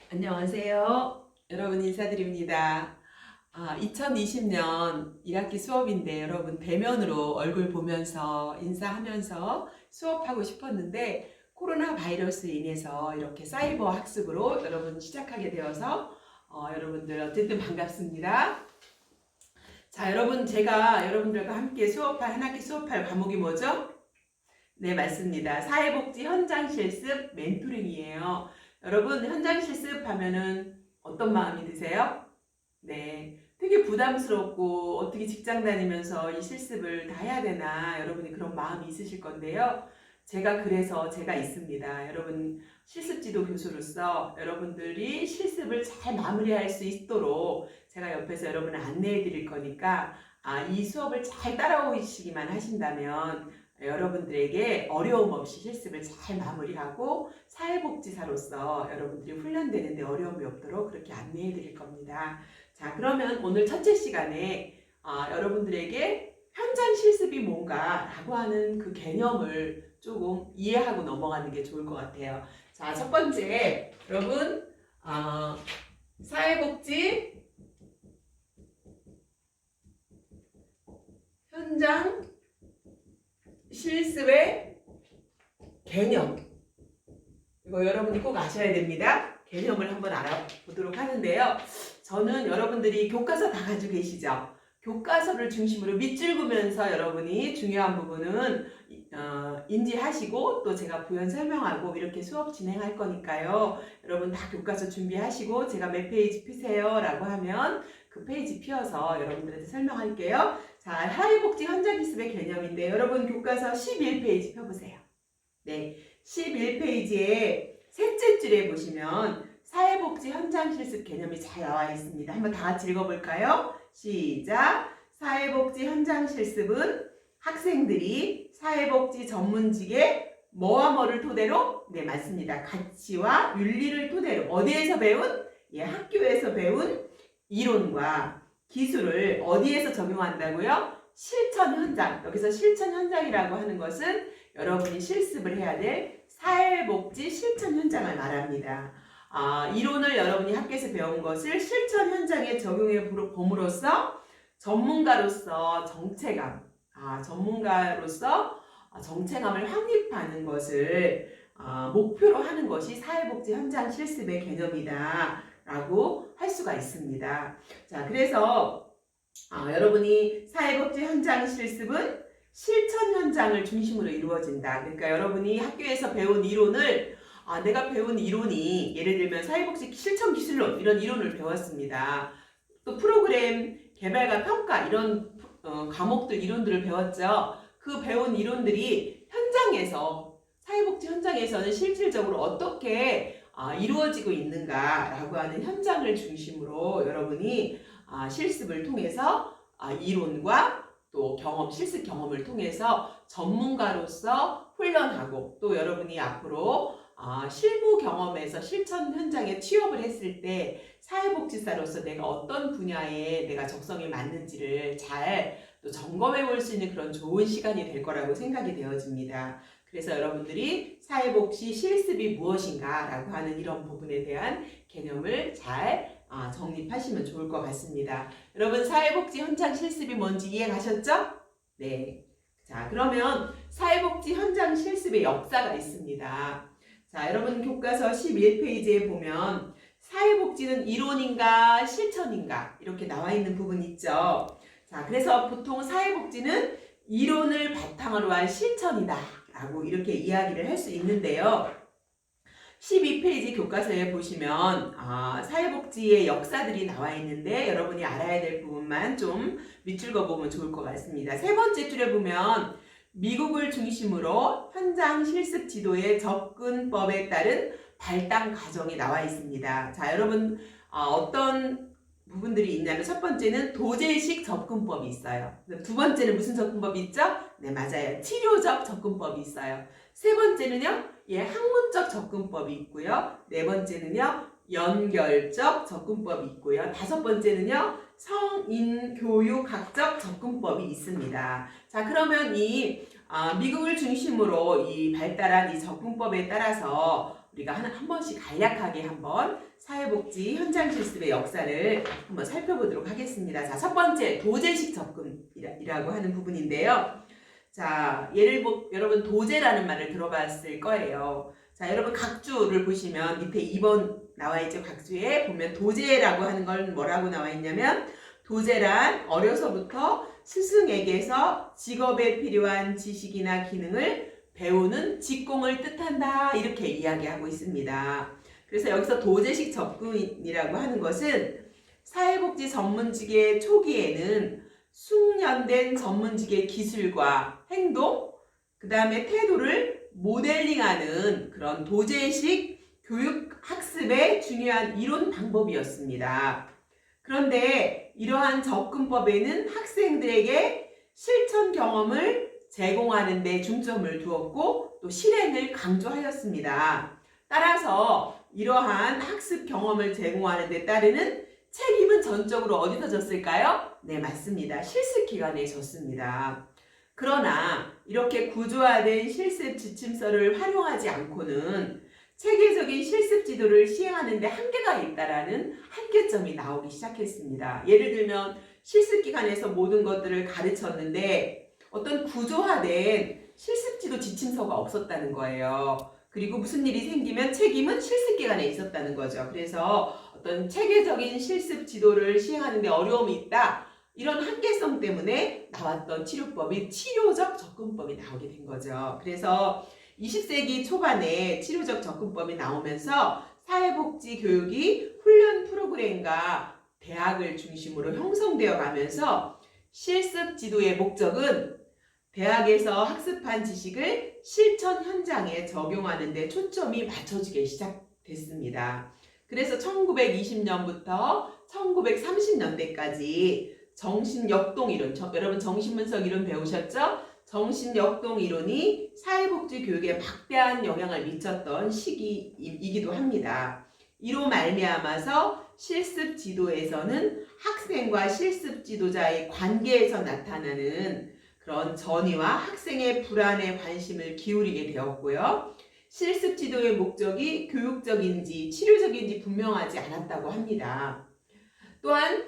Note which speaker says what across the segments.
Speaker 1: 안녕하세요. 여러분 인사드립니다. 2020년 1학기 수업인데 여러분 대면으로 얼굴 보면서 인사하면서 수업하고 싶었는데 코로나 바이러스로 인해서 이렇게 사이버 학습으로 여러분 시작하게 되어서 여러분들 어쨌든 반갑습니다. 자, 여러분 제가 여러분들과 함께 한 학기 수업할 과목이 뭐죠? 네, 맞습니다. 사회복지 현장 실습 멘토링이에요. 여러분, 현장 실습하면은 어떤 마음이 드세요? 네, 되게 부담스럽고 어떻게 직장 다니면서 이 실습을 다 해야 되나 여러분이 그런 마음이 있으실 건데요. 그래서 제가 있습니다. 여러분, 실습지도 교수로서 여러분들이 실습을 잘 마무리할 수 있도록 제가 옆에서 여러분을 안내해 드릴 거니까 이 수업을 잘 따라오시기만 하신다면 여러분들에게 어려움 없이 실습을 잘 마무리하고 사회복지사로서 여러분들이 훈련되는데 어려움이 없도록 그렇게 안내해 드릴 겁니다. 자, 그러면 오늘 첫째 시간에 여러분들에게 현장 실습이 뭔가라고 하는 그 개념을 조금 이해하고 넘어가는 게 좋을 것 같아요. 자, 첫 번째, 여러분, 사회복지 현장 실습의 개념. 이거 여러분이 꼭 아셔야 됩니다. 개념을 한번 알아보도록 하는데요. 저는 여러분들이 교과서 다 가지고 계시죠? 교과서를 중심으로 밑줄 그으면서 여러분이 중요한 부분은 인지하시고 또 제가 부연 설명하고 이렇게 수업 진행할 거니까요. 여러분 다 교과서 준비하시고 제가 몇 페이지 피세요 라고 하면 그 페이지 피워서 여러분들한테 설명할게요. 자, 사회복지 현장실습의 개념인데 여러분 교과서 11페이지 펴보세요. 네, 11페이지에 셋째 줄에 보시면 사회복지 현장실습 개념이 잘 나와 있습니다. 한번 다 같이 읽어볼까요? 시작! 사회복지 현장실습은 학생들이 사회복지 전문직의 뭐와 뭐를 토대로? 네, 맞습니다. 가치와 윤리를 토대로 어디에서 배운? 예, 학교에서 배운 이론과 기술을 어디에서 적용한다고요? 실천 현장. 여기서 실천 현장이라고 하는 것은 여러분이 실습을 해야 될 사회복지 실천 현장을 말합니다. 이론을 여러분이 학교에서 배운 것을 실천 현장에 적용해 봄으로써 전문가로서 정체감을 확립하는 것을 목표로 하는 것이 사회복지 현장 실습의 개념이다 라고 할 수가 있습니다. 자, 그래서 여러분이 사회복지 현장 실습은 실천 현장을 중심으로 이루어진다. 그러니까 여러분이 학교에서 배운 이론을 내가 배운 이론이 예를 들면 사회복지 실천 기술론 이런 이론을 배웠습니다. 또 프로그램 개발과 평가 이런 과목들 이론들을 배웠죠. 그 배운 이론들이 사회복지 현장에서는 실질적으로 어떻게 이루어지고 있는가라고 하는 현장을 중심으로 여러분이 실습을 통해서 이론과 또 실습 경험을 통해서 전문가로서 훈련하고 또 여러분이 앞으로 실무 경험에서 실천 현장에 취업을 했을 때 사회복지사로서 내가 어떤 분야에 내가 적성에 맞는지를 잘 또 점검해 볼 수 있는 그런 좋은 시간이 될 거라고 생각이 되어집니다. 그래서 여러분들이 사회복지 실습이 무엇인가 라고 하는 이런 부분에 대한 개념을 잘 정립하시면 좋을 것 같습니다. 여러분 사회복지 현장 실습이 뭔지 이해 가셨죠? 네. 자, 그러면 사회복지 현장 실습의 역사가 있습니다. 자, 여러분 교과서 11페이지에 보면 사회복지는 이론인가 실천인가 이렇게 나와 있는 부분 있죠. 자, 그래서 보통 사회복지는 이론을 바탕으로 한 실천이다 라고 이렇게 이야기를 할 수 있는데요. 12페이지 교과서에 보시면 사회복지의 역사들이 나와 있는데 여러분이 알아야 될 부분만 좀 밑줄 그어보면 좋을 것 같습니다. 세 번째 줄에 보면 미국을 중심으로 현장 실습 지도의 접근법에 따른 발당 과정이 나와 있습니다. 자, 여러분 어떤 부분들이 있냐면 첫 번째는 도제식 접근법이 있어요. 두 번째는 무슨 접근법이 있죠? 네, 맞아요. 치료적 접근법이 있어요. 세 번째는요, 학문적 접근법이 있고요. 네 번째는요, 연결적 접근법이 있고요. 다섯 번째는요, 성인교육학적 접근법이 있습니다. 자, 그러면 미국을 중심으로 발달한 이 접근법에 따라서 우리가 한 번씩 간략하게 한번 사회복지 현장 실습의 역사를 한번 살펴보도록 하겠습니다. 자, 첫 번째 도제식 접근이라고 하는 부분인데요. 자, 여러분 도제라는 말을 들어봤을 거예요. 자, 여러분 각주를 보시면 밑에 2번 나와 있죠. 각주에 보면 도제라고 하는 건 뭐라고 나와 있냐면 도제란 어려서부터 스승에게서 직업에 필요한 지식이나 기능을 배우는 직공을 뜻한다. 이렇게 이야기하고 있습니다. 그래서 여기서 도제식 접근이라고 하는 것은 사회복지 전문직의 초기에는 숙련된 전문직의 기술과 행동, 그 다음에 태도를 모델링하는 그런 도제식 교육 학습의 중요한 이론 방법이었습니다. 그런데 이러한 접근법에는 학생들에게 실천 경험을 제공하는 데 중점을 두었고 또 실행을 강조하였습니다. 따라서 이러한 학습 경험을 제공하는 데 따르는 책임은 전적으로 어디서 졌을까요? 네, 맞습니다. 실습기관에 졌습니다. 그러나 이렇게 구조화된 실습 지침서를 활용하지 않고는 체계적인 실습 지도를 시행하는 데 한계가 있다라는 한계점이 나오기 시작했습니다. 예를 들면 실습기관에서 모든 것들을 가르쳤는데 어떤 구조화된 실습지도 지침서가 없었다는 거예요. 그리고 무슨 일이 생기면 책임은 실습기관에 있었다는 거죠. 그래서 어떤 체계적인 실습 지도를 시행하는 데 어려움이 있다. 이런 한계성 때문에 나왔던 치료법이 치료적 접근법이 나오게 된 거죠. 그래서 20세기 초반에 치료적 접근법이 나오면서 사회복지 교육이 훈련 프로그램과 대학을 중심으로 형성되어 가면서 실습 지도의 목적은 대학에서 학습한 지식을 실천 현장에 적용하는 데 초점이 맞춰지기 시작됐습니다. 그래서 1920년부터 1930년대까지 정신역동 이론, 여러분 정신분석 이론 배우셨죠? 정신역동 이론이 사회복지 교육에 막대한 영향을 미쳤던 시기이기도 합니다. 이로 말미암아서 실습 지도에서는 학생과 실습 지도자의 관계에서 나타나는 그런 전이와 학생의 불안에 관심을 기울이게 되었고요. 실습 지도의 목적이 교육적인지 치료적인지 분명하지 않았다고 합니다. 또한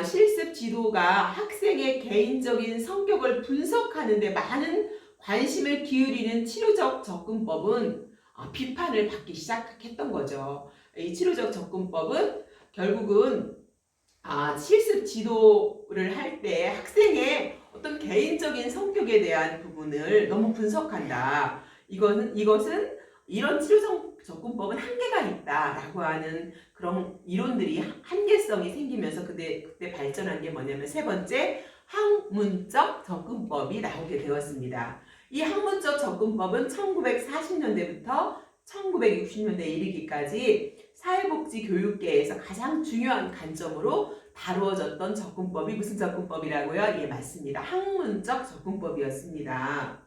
Speaker 1: 실습 지도가 학생의 개인적인 성격을 분석하는 데 많은 관심을 기울이는 치료적 접근법은 비판을 받기 시작했던 거죠. 이 치료적 접근법은 결국은 실습 지도를 할 때 학생의 어떤 개인적인 성격에 대한 부분을 너무 분석한다. 이것은 이런 치료적 접근법은 한계가 있다라고 하는 그런 이론들이 한계성이 생기면서 그때 발전한 게 뭐냐면 세 번째 학문적 접근법이 나오게 되었습니다. 이 학문적 접근법은 1940년대부터 1960년대에 이르기까지 사회복지 교육계에서 가장 중요한 관점으로 다루어졌던 접근법이 무슨 접근법이라고요? 예, 맞습니다. 학문적 접근법이었습니다.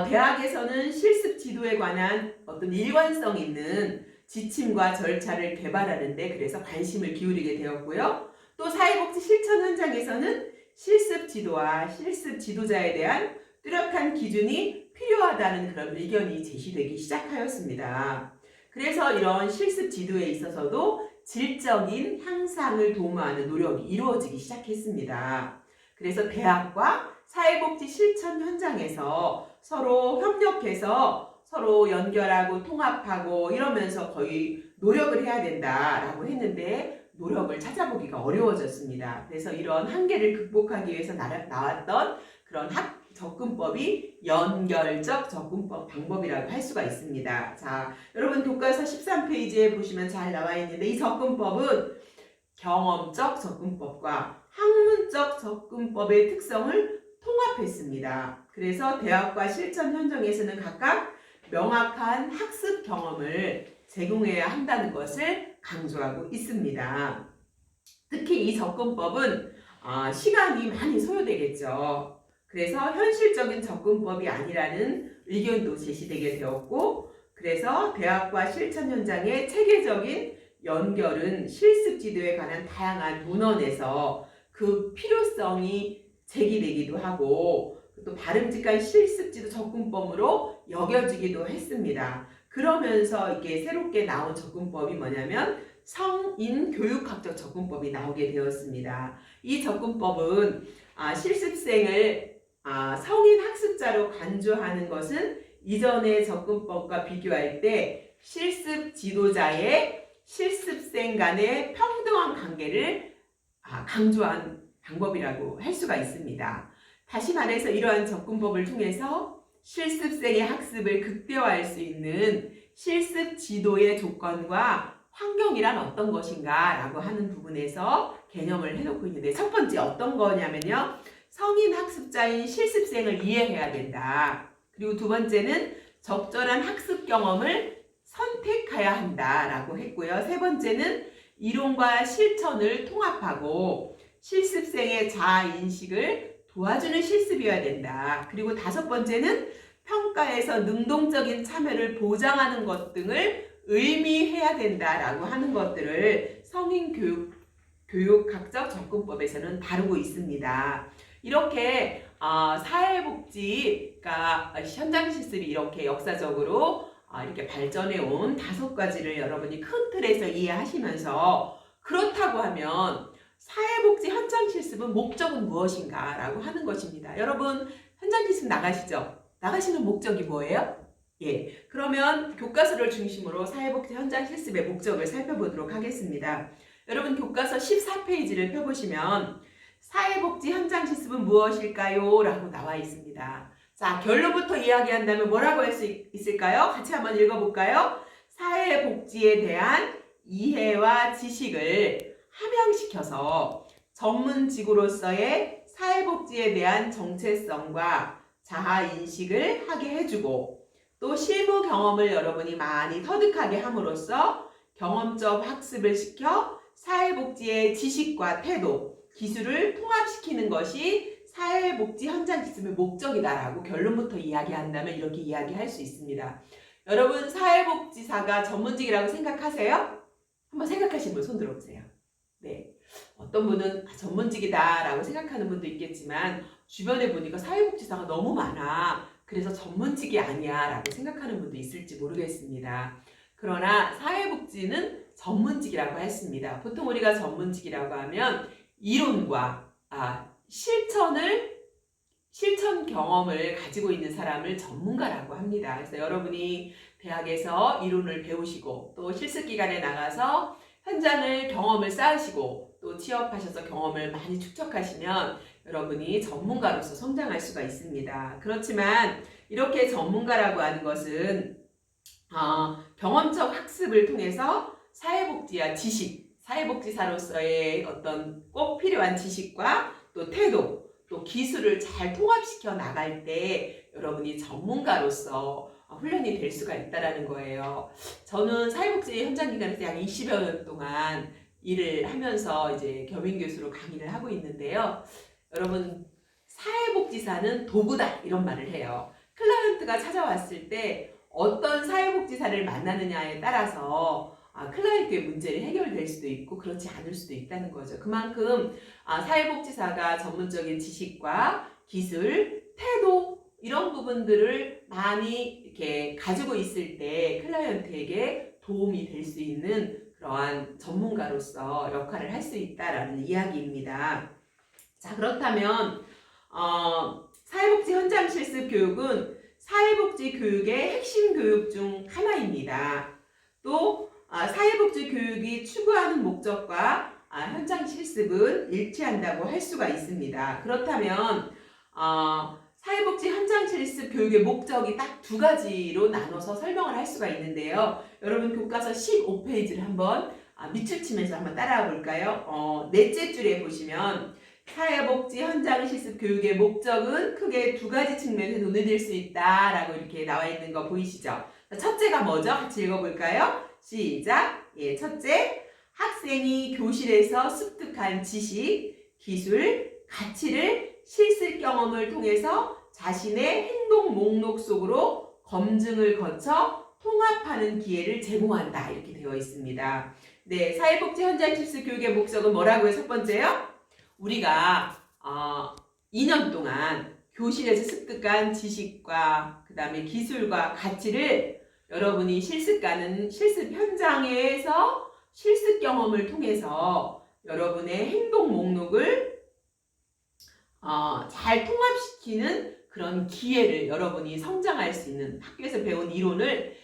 Speaker 1: 대학에서는 실습 지도에 관한 어떤 일관성 있는 지침과 절차를 개발하는데 그래서 관심을 기울이게 되었고요. 또 사회복지 실천 현장에서는 실습 지도와 실습 지도자에 대한 뚜렷한 기준이 필요하다는 그런 의견이 제시되기 시작하였습니다. 그래서 이런 실습 지도에 있어서도 질적인 향상을 도모하는 노력이 이루어지기 시작했습니다. 그래서 대학과 사회복지 실천 현장에서 서로 협력해서 서로 연결하고 통합하고 이러면서 거의 노력을 해야 된다라고 했는데 노력을 찾아보기가 어려워졌습니다. 그래서 이런 한계를 극복하기 위해서 나왔던 그런 접근법이 연결적 접근법 방법이라고 할 수가 있습니다. 자, 여러분 교과서 13페이지에 보시면 잘 나와 있는데 이 접근법은 경험적 접근법과 학문적 접근법의 특성을 통합했습니다. 그래서 대학과 실천 현장에서는 각각 명확한 학습 경험을 제공해야 한다는 것을 강조하고 있습니다. 특히 이 접근법은 시간이 많이 소요되겠죠. 그래서 현실적인 접근법이 아니라는 의견도 제시되게 되었고 그래서 대학과 실천 현장의 체계적인 연결은 실습 지도에 관한 다양한 문헌에서 그 필요성이 제기되기도 하고 또 바람직한 실습 지도 접근법으로 여겨지기도 했습니다. 그러면서 이게 새롭게 나온 접근법이 뭐냐면 성인 교육학적 접근법이 나오게 되었습니다. 이 접근법은 실습생을 성인 학습자로 간주하는 것은 이전의 접근법과 비교할 때 실습 지도자의 실습생 간의 평등한 관계를 강조한 방법이라고 할 수가 있습니다. 다시 말해서 이러한 접근법을 통해서 실습생의 학습을 극대화할 수 있는 실습 지도의 조건과 환경이란 어떤 것인가 라고 하는 부분에서 개념을 해놓고 있는데, 첫 번째 어떤 거냐면요, 성인 학습자인 실습생을 이해해야 된다. 그리고 두 번째는 적절한 학습 경험을 선택해야 한다라고 했고요. 세 번째는 이론과 실천을 통합하고 실습생의 자아인식을 도와주는 실습이어야 된다. 그리고 다섯 번째는 평가에서 능동적인 참여를 보장하는 것 등을 의미해야 된다라고 하는 것들을 성인 교육학적 접근법에서는 다루고 있습니다. 이렇게 사회복지가 현장 실습이 이렇게 역사적으로 이렇게 발전해 온 5가지를 여러분이 큰 틀에서 이해하시면서, 그렇다고 하면 사회복지 현장 실습은 목적은 무엇인가 라고 하는 것입니다. 여러분 현장 실습 나가시죠? 나가시는 목적이 뭐예요? 예, 그러면 교과서를 중심으로 사회복지 현장 실습의 목적을 살펴보도록 하겠습니다. 여러분 교과서 14페이지를 펴보시면 사회복지 현장 실습은 무엇일까요? 라고 나와 있습니다. 자, 결론부터 이야기한다면 뭐라고 할 수 있을까요? 같이 한번 읽어볼까요? 사회복지에 대한 이해와 지식을 함양시켜서 전문직으로서의 사회복지에 대한 정체성과 자아인식을 하게 해주고, 또 실무 경험을 여러분이 많이 터득하게 함으로써 경험적 학습을 시켜 사회복지의 지식과 태도, 기술을 통합시키는 것이 사회복지 현장 실습의 목적이다라고 결론부터 이야기한다면 이렇게 이야기할 수 있습니다. 여러분 사회복지사가 전문직이라고 생각하세요? 한번 생각하시는 분 손 들어보세요. 네, 어떤 분은 전문직이다라고 생각하는 분도 있겠지만 주변에 보니까 사회복지사가 너무 많아, 그래서 전문직이 아니야 라고 생각하는 분도 있을지 모르겠습니다. 그러나 사회복지는 전문직이라고 했습니다. 보통 우리가 전문직이라고 하면 이론과 실천 경험을 가지고 있는 사람을 전문가라고 합니다. 그래서 여러분이 대학에서 이론을 배우시고 또 실습 기간에 나가서 현장을 경험을 쌓으시고 또 취업하셔서 경험을 많이 축적하시면 여러분이 전문가로서 성장할 수가 있습니다. 그렇지만 이렇게 전문가라고 하는 것은 경험적 학습을 통해서 사회복지와 지식, 사회복지사로서의 어떤 꼭 필요한 지식과 또 태도, 또 기술을 잘 통합시켜 나갈 때 여러분이 전문가로서 훈련이 될 수가 있다는 거예요. 저는 사회복지 현장 기관에서 약 20여 년 동안 일을 하면서 이제 겸임교수로 강의를 하고 있는데요. 여러분 사회복지사는 도구다 이런 말을 해요. 클라이언트가 찾아왔을 때 어떤 사회복지사를 만나느냐에 따라서 클라이언트의 문제를 해결될 수도 있고 그렇지 않을 수도 있다는 거죠. 그만큼 사회복지사가 전문적인 지식과 기술, 태도 이런 부분들을 많이 이렇게 가지고 있을 때 클라이언트에게 도움이 될 수 있는 그러한 전문가로서 역할을 할 수 있다라는 이야기입니다. 자, 그렇다면 사회복지 현장 실습 교육은 사회복지 교육의 핵심 교육 중 하나입니다. 또 사회복지 교육이 추구하는 목적과 현장 실습은 일치한다고 할 수가 있습니다. 그렇다면 사회복지 현장 실습 교육의 목적이 딱 2가지로 나눠서 설명을 할 수가 있는데요. 여러분 교과서 15페이지를 한번 밑줄 치면서 한번 따라와 볼까요? 넷째 줄에 보시면 사회복지 현장 실습 교육의 목적은 크게 2가지 측면에서 논의될 수 있다라고 이렇게 나와 있는 거 보이시죠? 첫째가 뭐죠? 같이 읽어볼까요? 시작! 예, 첫째, 학생이 교실에서 습득한 지식, 기술, 가치를 실습 경험을 통해서 자신의 행동 목록 속으로 검증을 거쳐 통합하는 기회를 제공한다 이렇게 되어 있습니다. 네, 사회복지 현장 실습 교육의 목적은 뭐라고요? 첫 번째요? 우리가 2년 동안 교실에서 습득한 지식과 그 다음에 기술과 가치를 여러분이 실습가는 실습 현장에서 실습 경험을 통해서 여러분의 행동 목록을 잘 통합시키는 그런 기회를 여러분이 성장할 수 있는 학교에서 배운 이론을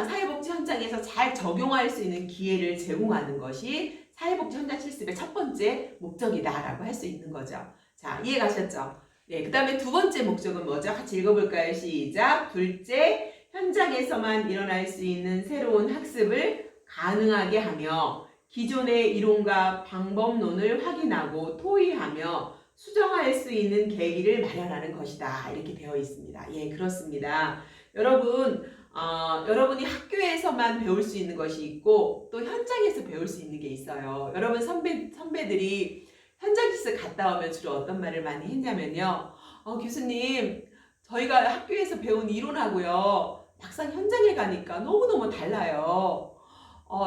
Speaker 1: 사회복지 현장에서 잘 적용할 수 있는 기회를 제공하는 것이 사회복지 현장 실습의 첫 번째 목적이다라고 할 수 있는 거죠. 자, 이해 가셨죠? 네, 그 다음에 두 번째 목적은 뭐죠? 같이 읽어볼까요? 시작! 둘째, 현장에서만 일어날 수 있는 새로운 학습을 가능하게 하며 기존의 이론과 방법론을 확인하고 토의하며 수정할 수 있는 계기를 마련하는 것이다. 이렇게 되어 있습니다. 예, 그렇습니다. 여러분이 학교에서만 배울 수 있는 것이 있고 또 현장에서 배울 수 있는 게 있어요. 여러분 선배들이 현장 실습 갔다 오면 주로 어떤 말을 많이 했냐면요. 교수님, 저희가 학교에서 배운 이론하고요. 막상 현장에 가니까 너무너무 달라요.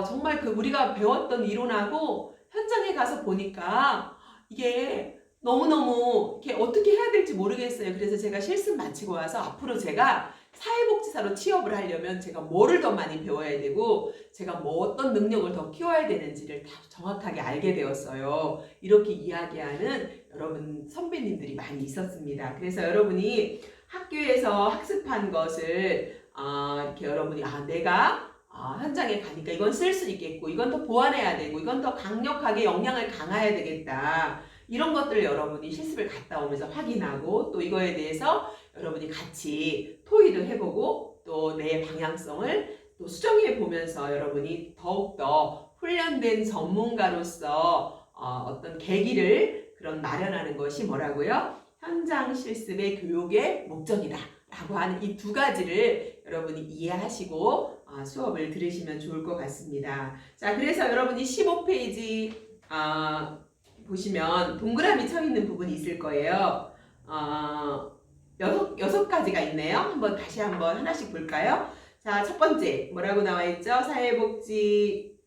Speaker 1: 정말 우리가 배웠던 이론하고 현장에 가서 보니까 이게 너무너무 이렇게 어떻게 해야 될지 모르겠어요. 그래서 제가 실습 마치고 와서 앞으로 제가 사회복지사로 취업을 하려면 제가 뭐를 더 많이 배워야 되고 제가 어떤 능력을 더 키워야 되는지를 다 정확하게 알게 되었어요. 이렇게 이야기하는 여러분 선배님들이 많이 있었습니다. 그래서 여러분이 학교에서 학습한 것을 이렇게 여러분이 내가 현장에 가니까 이건 쓸 수 있겠고 이건 더 보완해야 되고 이건 더 강력하게 역량을 강화해야 되겠다. 이런 것들을 여러분이 실습을 갔다 오면서 확인하고 또 이거에 대해서 여러분이 같이 토의도 해보고 또 내 방향성을 또 수정해 보면서 여러분이 더욱더 훈련된 전문가로서 어떤 계기를 마련하는 것이 뭐라고요? 현장 실습의 교육의 목적이다 라고 하는 이 두 가지를 여러분이 이해하시고 수업을 들으시면 좋을 것 같습니다. 자, 그래서 여러분이 15페이지 보시면 동그라미 쳐 있는 부분이 있을 거예요. 여섯 가지가 있네요. 다시 한번 하나씩 볼까요? 자, 첫 번째 뭐라고 나와 있죠? 사회복지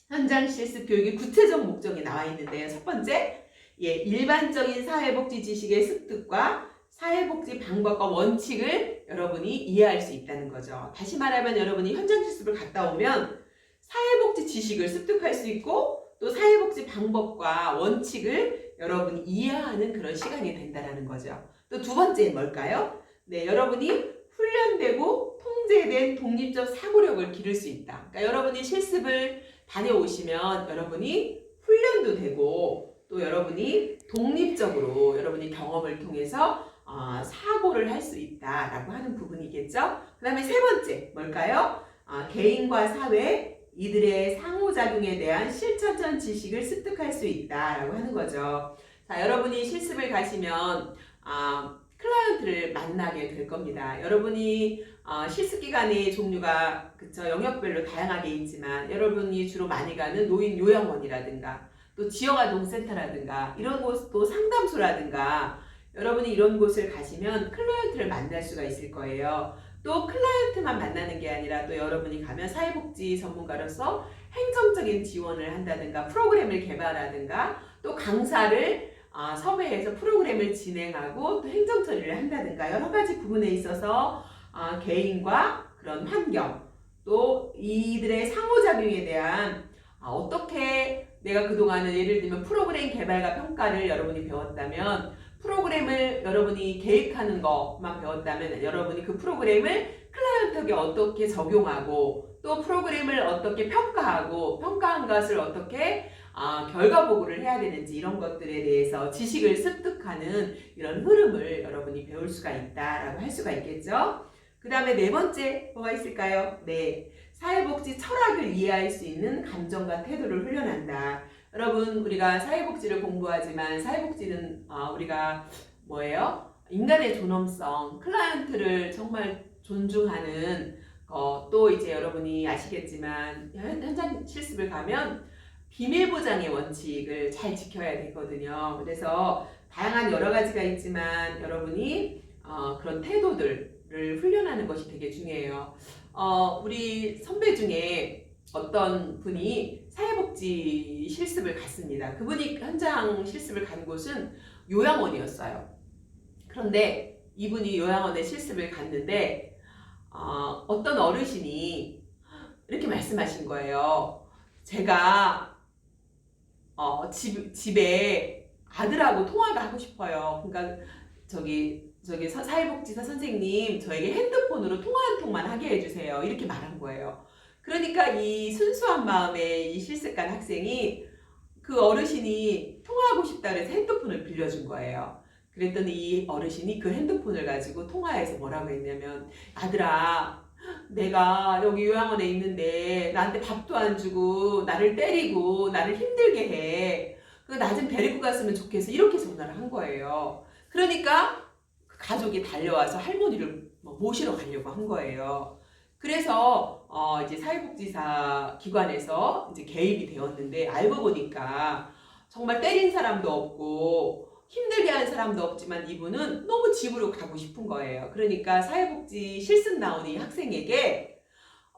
Speaker 1: 현장 실습 교육의 구체적 목적이 나와 있는데요. 첫 번째, 일반적인 사회복지 지식의 습득과 사회복지 방법과 원칙을 여러분이 이해할 수 있다는 거죠. 다시 말하면 여러분이 현장 실습을 갔다 오면 사회복지 지식을 습득할 수 있고 또 사회복지 방법과 원칙을 여러분이 이해하는 그런 시간이 된다는 거죠. 또 두 번째 뭘까요? 네, 여러분이 훈련되고 통제된 독립적 사고력을 기를 수 있다. 그러니까 여러분이 실습을 다녀오시면 여러분이 훈련도 되고 또 여러분이 독립적으로 여러분이 경험을 통해서 사고를 할 수 있다라고 하는 부분이겠죠. 그 다음에 세 번째 뭘까요? 개인과 사회, 이들의 상호작용에 대한 실천적 지식을 습득할 수 있다라고 하는 거죠. 자, 여러분이 실습을 가시면 클라이언트를 만나게 될 겁니다. 여러분이 실습 기간의 종류가 영역별로 다양하게 있지만 여러분이 주로 많이 가는 노인 요양원이라든가 또 지역아동센터라든가 이런 곳, 또 상담소라든가 여러분이 이런 곳을 가시면 클라이언트를 만날 수가 있을 거예요. 또 클라이언트만 만나는 게 아니라 또 여러분이 가면 사회복지 전문가로서 행정적인 지원을 한다든가 프로그램을 개발하든가 또 강사를 섭외해서 프로그램을 진행하고 또 행정 처리를 한다든가 여러 가지 부분에 있어서 개인과 그런 환경 또 이들의 상호작용에 대한 어떻게 내가 그동안은 예를 들면 프로그램 개발과 평가를 여러분이 배웠다면 프로그램을 여러분이 계획하는 것만 배웠다면 여러분이 그 프로그램을 클라이언트에게 어떻게 적용하고 또 프로그램을 어떻게 평가하고 평가한 것을 어떻게 결과 보고를 해야 되는지 이런 것들에 대해서 지식을 습득하는 이런 흐름을 여러분이 배울 수가 있다라고 할 수가 있겠죠. 그 다음에 네 번째 뭐가 있을까요? 네, 사회복지 철학을 이해할 수 있는 감정과 태도를 훈련한다. 여러분 우리가 사회복지를 공부하지만 사회복지는 우리가 뭐예요? 인간의 존엄성, 클라이언트를 정말 존중하는 또 이제 여러분이 아시겠지만 현장 실습을 가면 비밀보장의 원칙을 잘 지켜야 되거든요. 그래서 다양한 여러 가지가 있지만 여러분이 그런 태도들을 훈련하는 것이 되게 중요해요. 우리 선배 중에 어떤 분이 사회복지 실습을 갔습니다. 그분이 현장 실습을 간 곳은 요양원이었어요. 그런데 이분이 요양원에 실습을 갔는데 어떤 어르신이 이렇게 말씀하신 거예요. 제가 집에 아들하고 통화를 하고 싶어요. 그러니까 저기 사회복지사 선생님, 저에게 핸드폰으로 통화 한 통만 하게 해주세요. 이렇게 말한 거예요. 그러니까 이 순수한 마음의 이 실습관 학생이 그 어르신이 통화하고 싶다 그래서 핸드폰을 빌려준 거예요. 그랬더니 이 어르신이 그 핸드폰을 가지고 통화해서 뭐라고 했냐면, 아들아, 내가 여기 요양원에 있는데 나한테 밥도 안 주고 나를 때리고 나를 힘들게 해. 나 좀 데리고 갔으면 좋겠어. 이렇게 전화를 한 거예요. 그러니까 그 가족이 달려와서 할머니를 모시러 가려고 한 거예요. 그래서 이제 사회복지사 기관에서 이제 개입이 되었는데, 알고 보니까 정말 때린 사람도 없고 힘들게 한 사람도 없지만 이분은 너무 집으로 가고 싶은 거예요. 그러니까 사회복지 실습 나온 이 학생에게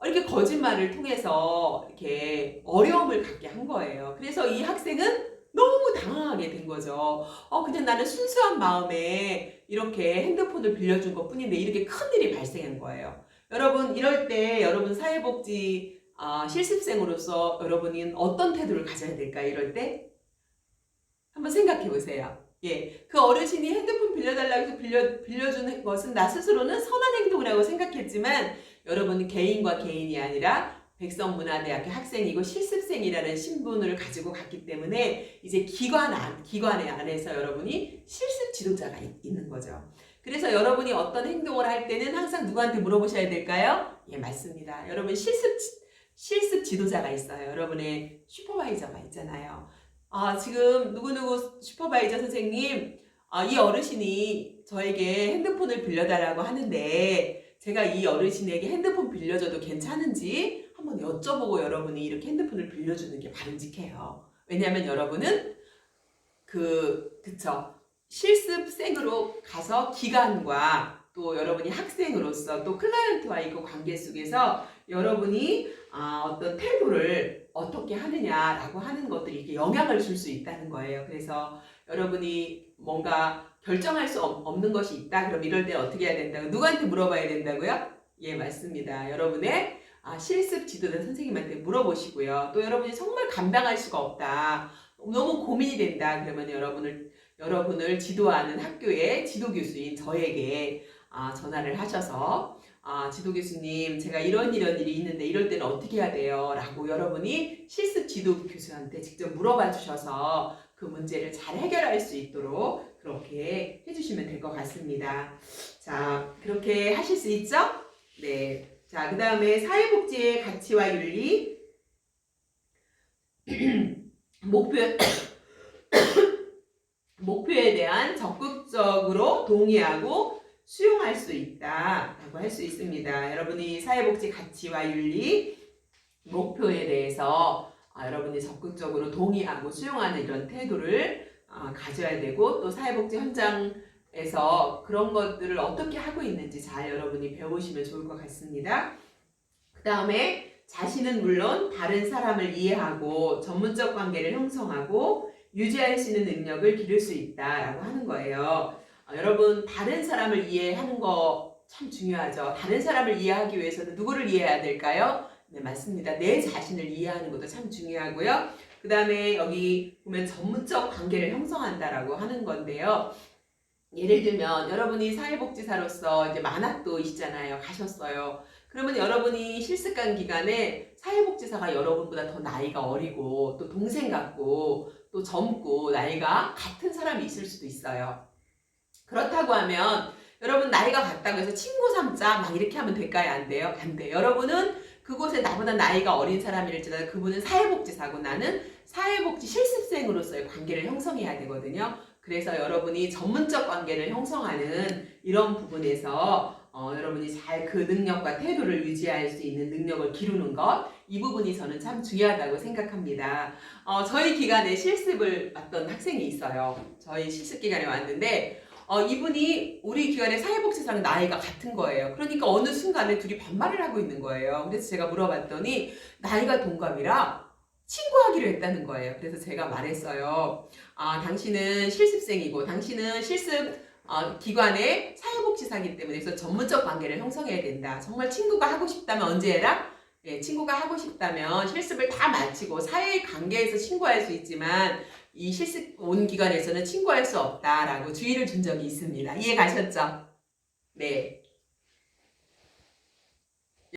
Speaker 1: 이렇게 거짓말을 통해서 이렇게 어려움을 갖게 한 거예요. 그래서 이 학생은 너무 당황하게 된 거죠. 그냥 나는 순수한 마음에 이렇게 핸드폰을 빌려준 것 뿐인데 이렇게 큰일이 발생한 거예요. 여러분, 이럴 때 여러분 사회복지 실습생으로서 여러분은 어떤 태도를 가져야 될까요? 이럴 때 한번 생각해 보세요. 예, 그 어르신이 핸드폰 빌려달라고 해서 빌려주는 것은 나 스스로는 선한 행동이라고 생각했지만, 여러분은 개인과 개인이 아니라 백성문화대학교 학생이고 실습생이라는 신분을 가지고 갔기 때문에 이제 기관의 안에서 여러분이 실습 지도자가 있는 거죠. 그래서 여러분이 어떤 행동을 할 때는 항상 누구한테 물어보셔야 될까요? 예, 맞습니다. 여러분 실습 지도자가 있어요. 여러분의 슈퍼바이저가 있잖아요. 지금 누구누구 슈퍼바이저 선생님, 이 어르신이 저에게 핸드폰을 빌려달라고 하는데 제가 이 어르신에게 핸드폰 빌려줘도 괜찮은지 한번 여쭤보고 여러분이 이렇게 핸드폰을 빌려주는 게 바람직해요. 왜냐하면 여러분은 그쵸, 실습생으로 가서 기관과 또 여러분이 학생으로서 또 클라이언트와의 그 관계 속에서 여러분이 어떤 태도를 어떻게 하느냐라고 하는 것들이 이렇게 영향을 줄 수 있다는 거예요. 그래서 여러분이 뭔가 결정할 수 없는 것이 있다. 그럼 이럴 때 어떻게 해야 된다고? 누구한테 물어봐야 된다고요? 예, 맞습니다. 여러분의 실습 지도자 선생님한테 물어보시고요. 또 여러분이 정말 감당할 수가 없다, 너무 고민이 된다, 그러면 여러분을 지도하는 학교의 지도교수인 저에게 전화를 하셔서 지도교수님, 제가 이런 일이 있는데 이럴 때는 어떻게 해야 돼요? 라고 여러분이 실습 지도교수한테 직접 물어봐 주셔서 그 문제를 잘 해결할 수 있도록 그렇게 해주시면 될 것 같습니다. 자, 그렇게 하실 수 있죠? 네. 자, 그 다음에 사회복지의 가치와 윤리, 목표에 대한 적극적으로 동의하고 수용할 수 있다라고 할 수 있습니다. 여러분이 사회복지 가치와 윤리, 목표에 대해서 여러분이 적극적으로 동의하고 수용하는 이런 태도를 가져야 되고, 또 사회복지 현장에서 그런 것들을 어떻게 하고 있는지 잘 여러분이 배우시면 좋을 것 같습니다. 그 다음에 자신은 물론 다른 사람을 이해하고 전문적 관계를 형성하고 유지할 수 있는 능력을 기를 수 있다라고 하는 거예요. 여러분, 다른 사람을 이해하는 거 참 중요하죠. 다른 사람을 이해하기 위해서는 누구를 이해해야 될까요? 네, 맞습니다. 내 자신을 이해하는 것도 참 중요하고요. 그 다음에 여기 보면 전문적 관계를 형성한다라고 하는 건데요. 예를 들면 여러분이 사회복지사로서 이제 만학도이시잖아요. 가셨어요. 그러면 여러분이 실습관 기간에 사회복지사가 여러분보다 더 나이가 어리고 또 동생 같고 또 젊고 나이가 같은 사람이 있을 수도 있어요. 그렇다고 하면 여러분 나이가 같다고 해서 친구 삼자 막 이렇게 하면 될까요? 안 돼요? 안 돼요. 여러분은 그곳에 나보다 나이가 어린 사람일지라도 그분은 사회복지사고 나는 사회복지 실습생으로서의 관계를 형성해야 되거든요. 그래서 여러분이 전문적 관계를 형성하는 이런 부분에서 여러분이 잘 그 능력과 태도를 유지할 수 있는 능력을 기르는 것, 이 부분이 저는 참 중요하다고 생각합니다. 저희 기간에 실습을 왔던 학생이 있어요. 저희 실습 기간에 왔는데 이분이 우리 기관의 사회복지사랑 나이가 같은 거예요. 그러니까 어느 순간에 둘이 반말을 하고 있는 거예요. 그래서 제가 물어봤더니 나이가 동갑이라 친구하기로 했다는 거예요. 그래서 제가 말했어요. 당신은 실습생이고 당신은 실습 기관의 사회복지사이기 때문에 그래서 전문적 관계를 형성해야 된다. 정말 친구가 하고 싶다면 언제 해라? 예, 친구가 하고 싶다면 실습을 다 마치고 사회 관계에서 친구할 수 있지만 이 실습 온 기관에서는 친구할 수 없다라고 주의를 준 적이 있습니다. 이해 가셨죠? 네.